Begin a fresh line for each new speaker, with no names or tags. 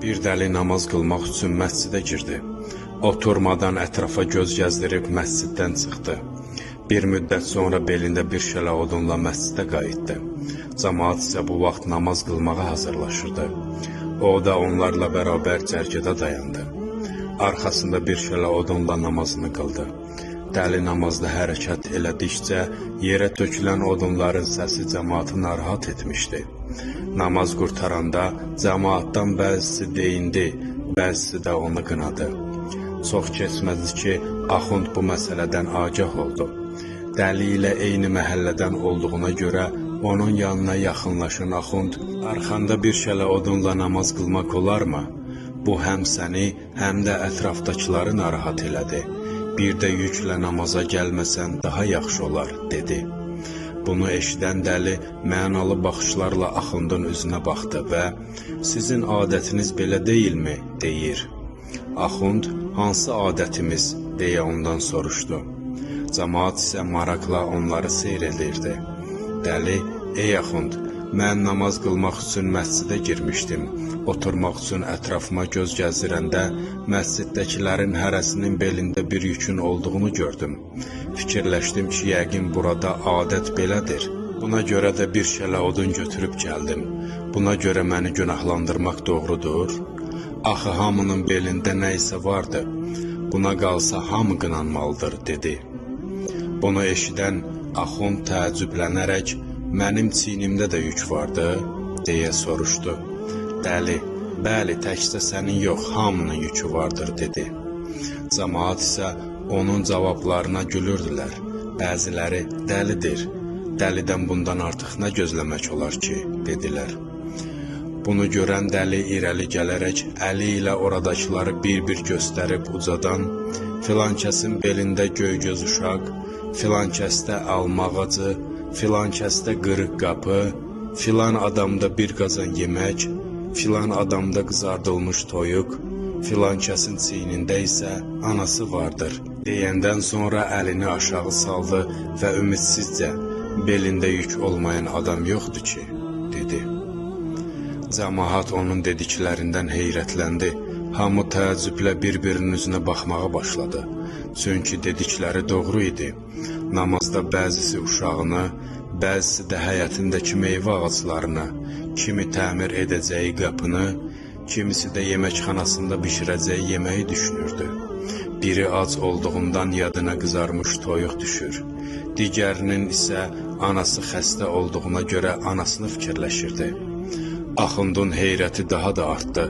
Bir dəli namaz qılmaq üçün məscidə girdi. Oturmadan ətrafa göz gəzdirib məsciddən çıxdı. Bir müddət sonra belində bir şələ odunla məscidə qayıtdı. Cəmaət isə bu vaxt namaz qılmağa hazırlaşırdı. O da onlarla bərabər cərgədə dayandı. Arxasında bir şələ odunla namazını qıldı. Dəli namazda hərəkət elədikcə yerə tökülən odunların səsi cəmaatı narahat etmişdi. Namaz qurtaranda cəmaatdan bəzisi deyindi, bəzisi də onu qınadı. Çox keçmədi ki, Axund bu məsələdən agah oldu. Dəli ilə eyni məhəllədən olduğuna görə onun yanına yaxınlaşan Axund, arxanda bir şələ odunla namaz qılmaq olarmı? Bu həm səni, həm də ətrafdakıları narahat elədi. Bir də yüklə namaza gəlməsən daha yaxşı olar, dedi. Bunu eşidən dəli mənalı baxışlarla Axundun üzünə baxdı və sizin adətiniz belə deyilmi, deyir. Axund, hansı adətimiz, deyə ondan soruşdu. Cəmaət isə maraqla onları seyr edirdi. Dəli, ey Axund, mən namaz qılmaq üçün məscidə girmişdim. Oturmaq üçün ətrafıma göz gəzdirəndə məsciddəkilərin hərəsinin belində bir yükün olduğunu gördüm. Fikirləşdim ki, yəqin burada adət belədir. Buna görə də bir şələ odun götürüb gəldim. Buna görə məni günahlandırmaq doğrudur. Axı hamının belində nə isə vardı. Buna qalsa hamı qınanmalıdır, dedi. Bunu eşidən Axund təəccüblənərək, mənim çiynimdə də yük vardı, deyə soruşdu. Dəli, bəli, təkcə sənin yox, hamının yükü vardır, dedi. Cəmaət isə onun cavablarına gülürdülər. Bəziləri dəlidir, dəlidən bundan artıq nə gözləmək olar ki, dedilər. Bunu görən dəli irəli gələrək əli ilə oradakıları bir-bir göstərib ucadan, filan kəsin belində göygöz uşaq, filan kəsdə alma ağacı, filan kəsdə qırıq qapı, filan adamda bir qazan yemək, filan adamda qızardılmış toyuq, filan kəsin çiynində isə anası vardır. Deyəndən sonra əlini aşağı saldı və ümidsizcə, belində yük olmayan adam yoxdur ki, dedi. Cəmaət onun dediklərindən heyrətləndi. Hamı təəccüblə bir-birinin üzünə baxmağa başladı. Çünki dedikləri doğru idi. Namazda bəzisi uşağını, bəzisi də həyətindəki meyvə ağaclarını, kimi təmir edəcəyi qapını, kimisi də yeməkxanasında bişirəcəyi yeməyi düşünürdü. Biri ac olduğundan yadına qızarmış toyuq düşür. Digərinin isə anası xəstə olduğuna görə anasını fikirləşirdi. Axundun heyrəti daha da artdı.